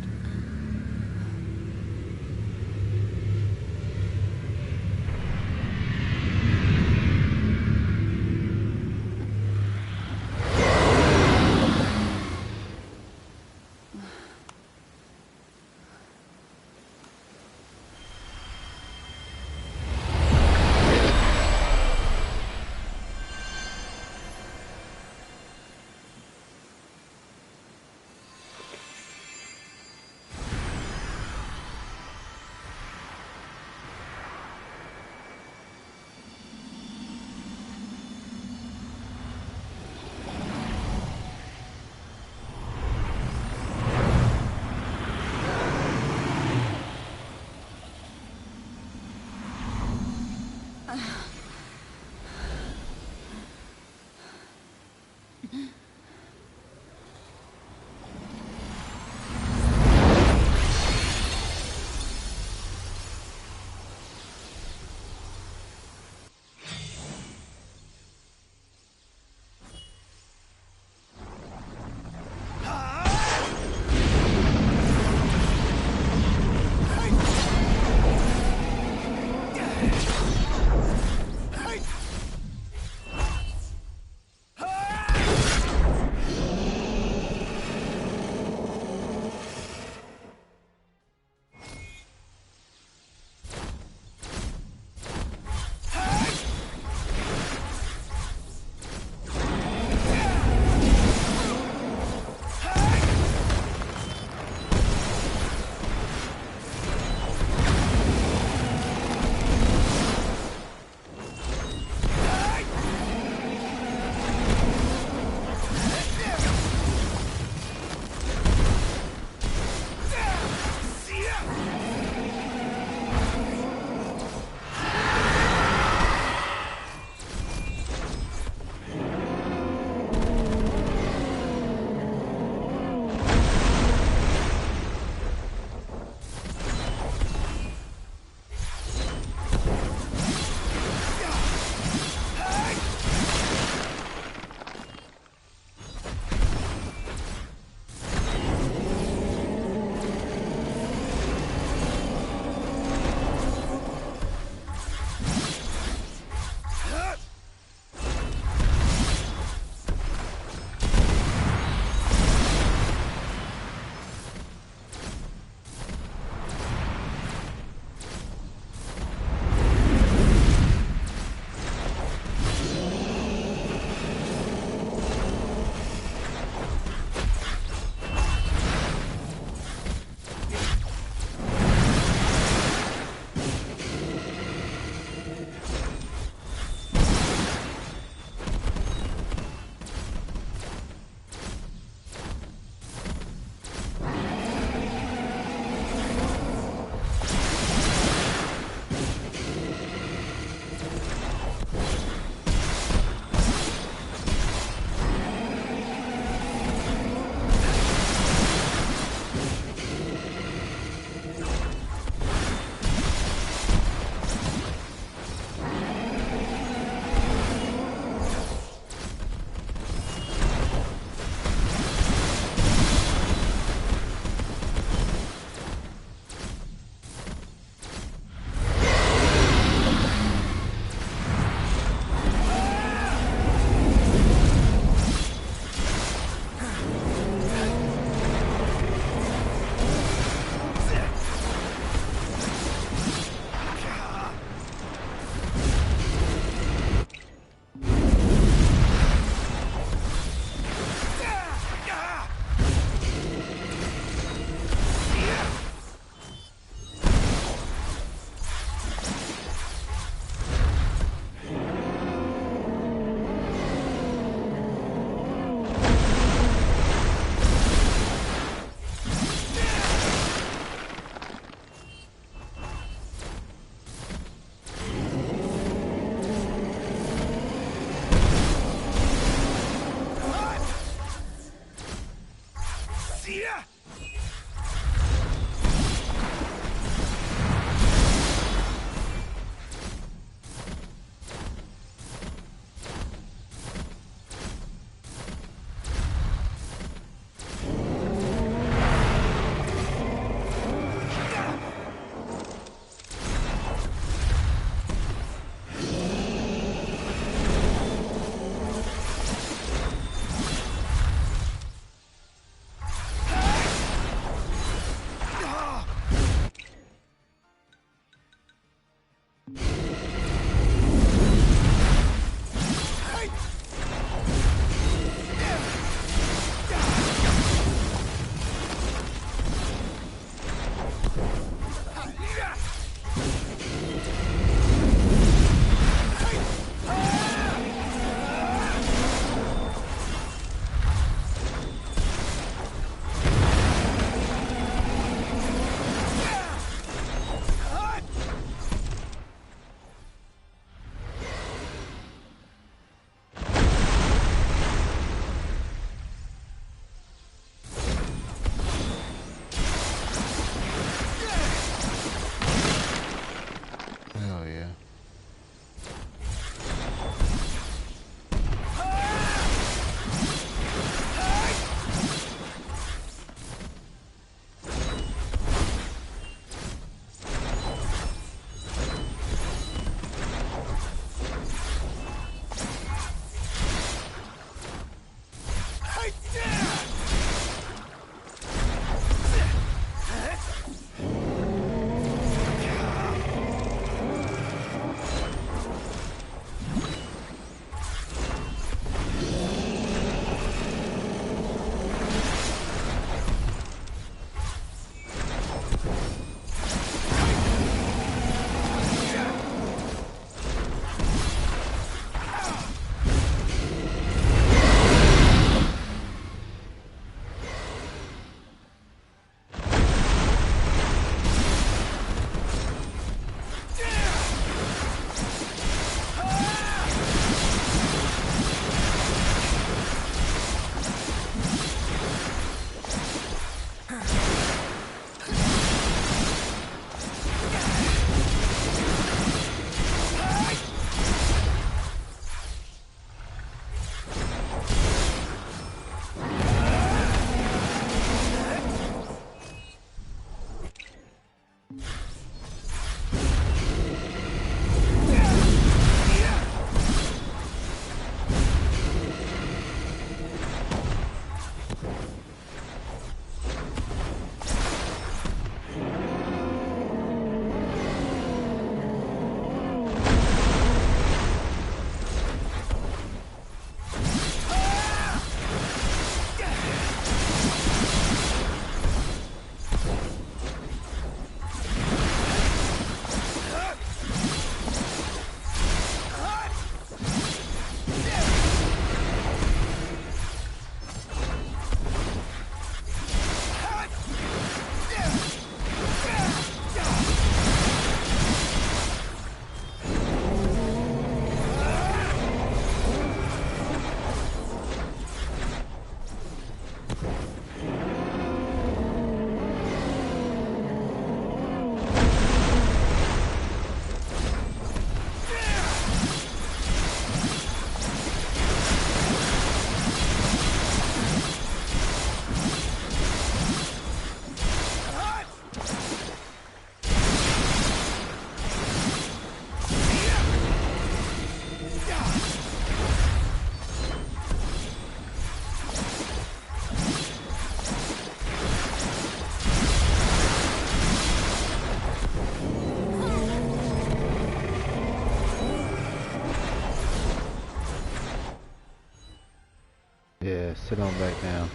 Yeah, sit on back down.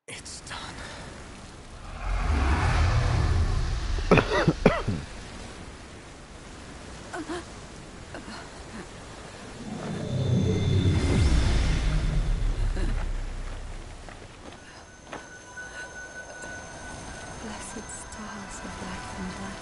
It's done. Blessed stars of life and light.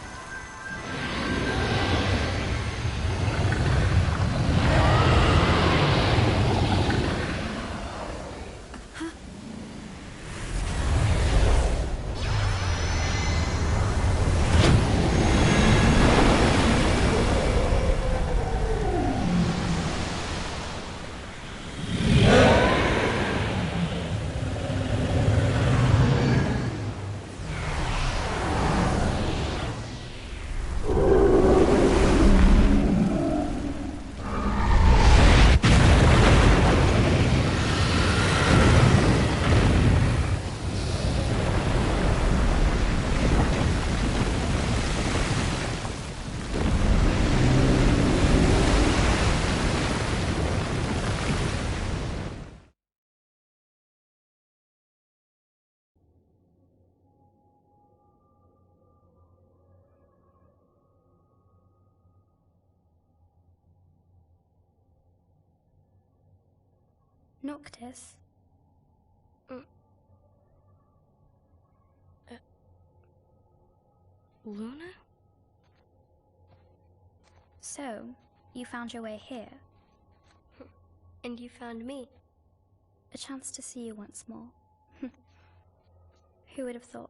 Noctis? Luna? So, you found your way here. And you found me. A chance to see you once more. Who would have thought?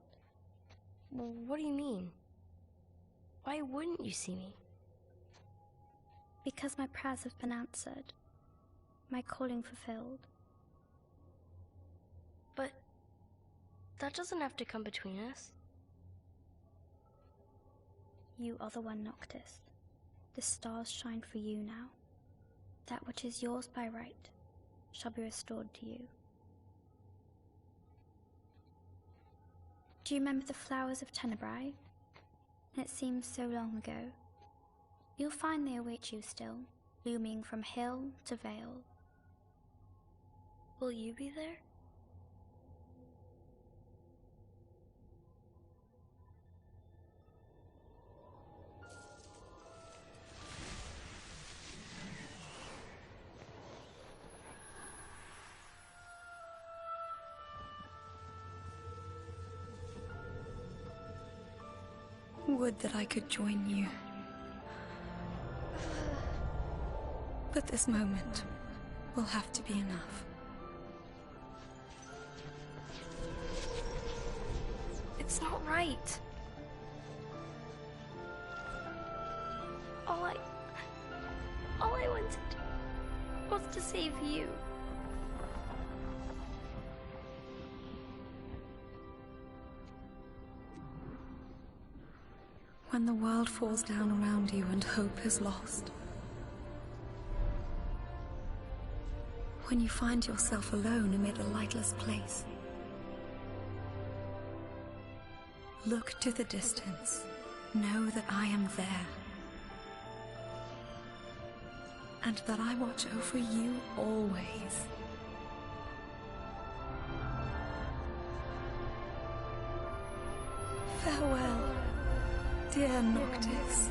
Well, what do you mean? Why wouldn't you see me? Because my prayers have been answered. My calling fulfilled. But that doesn't have to come between us. You are the one, Noctis. The stars shine for you now. That which is yours by right shall be restored to you. Do you remember the flowers of Tenebrae? It seems so long ago. You'll find they await you still, blooming from hill to vale. Will you be there? Would that I could join you. But this moment will have to be enough. It's not right. All I wanted was to save you. When the world falls down around you and hope is lost. When you find yourself alone amid a lightless place. Look to the distance. Know that I am there. and that I watch over you always. Farewell, dear Noctis.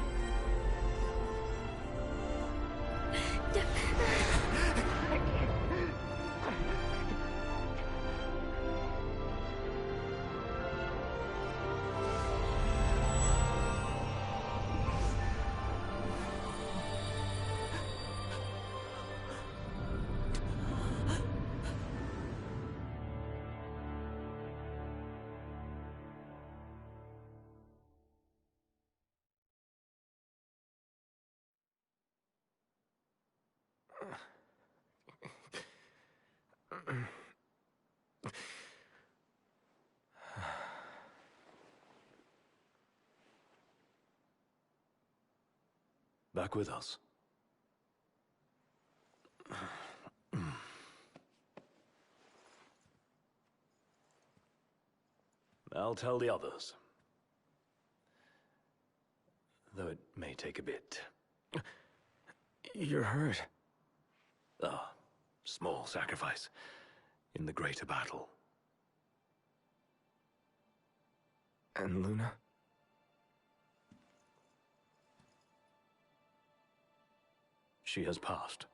Back with us. I'll tell the others. Though it may take a bit. You're hurt. A small sacrifice in the greater battle. And Luna? She has passed.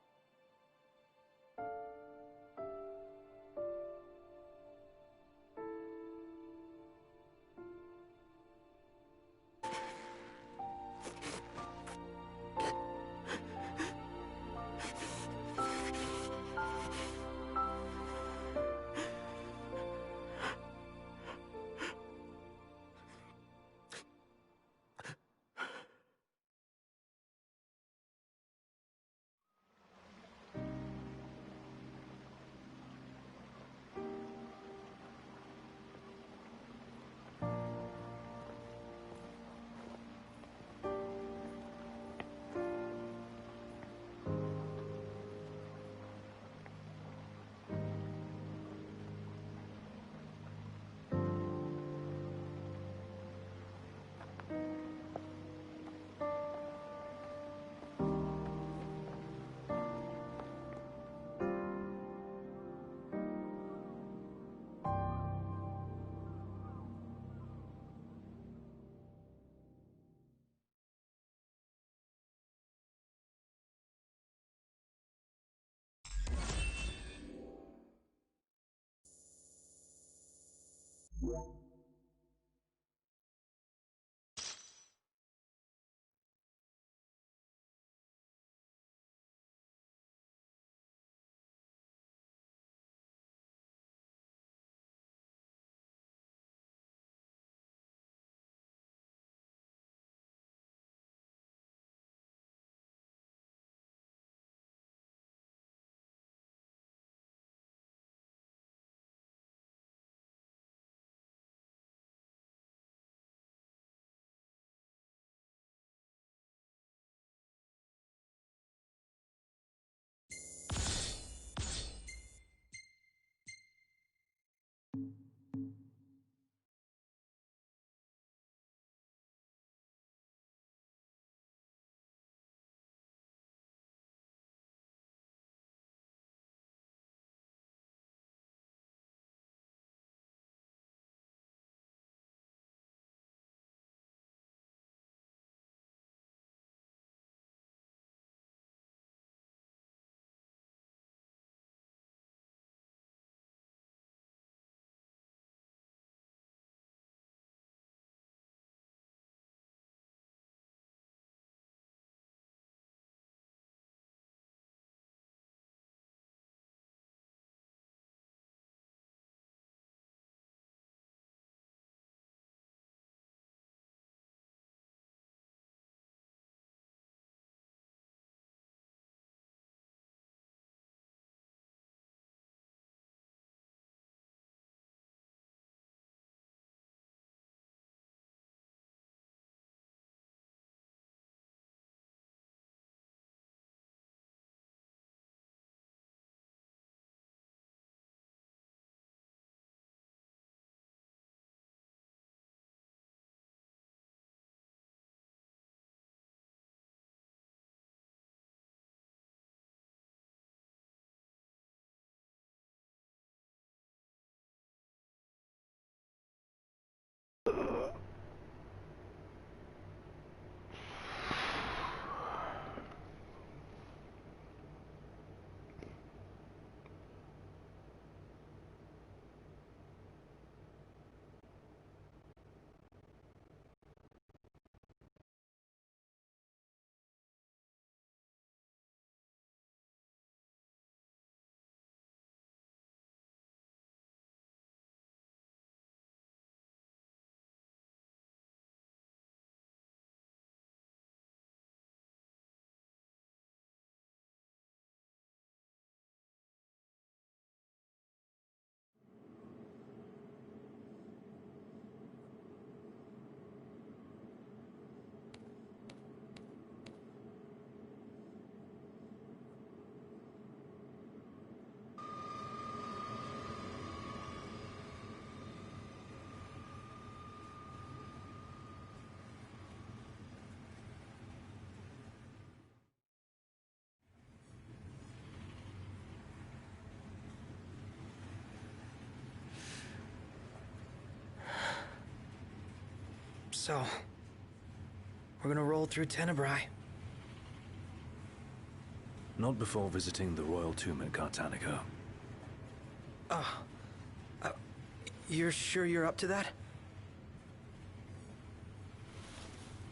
So, we're gonna roll through Tenebrae. Not before visiting the royal tomb at Cartanico. You're sure you're up to that?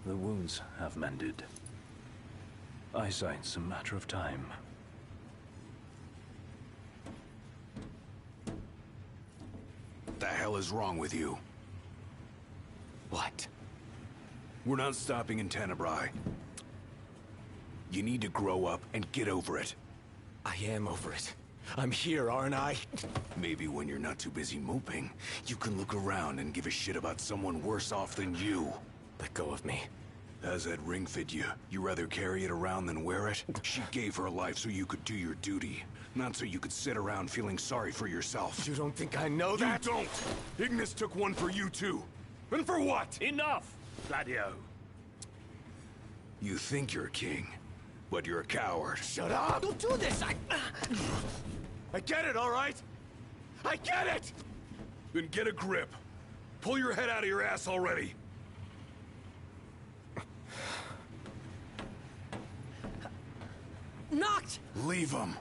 The wounds have mended. Eyesight's a matter of time. The hell is wrong with you? What? We're not stopping in Tenebrae. You need to grow up and get over it. I am over it. I'm here, aren't I? Maybe when you're not too busy moping, you can look around and give a shit about someone worse off than you. Let go of me. How's that ring fit you? You rather carry it around than wear it? She gave her life so you could do your duty, not so you could sit around feeling sorry for yourself. You don't think I know that? You don't! Ignis took one for you too. And for what? Enough, Gladio. You think you're a king, but you're a coward. Shut up! Don't do this! I get it, all right? I get it! Then get a grip. Pull your head out of your ass already. Knocked! Leave him.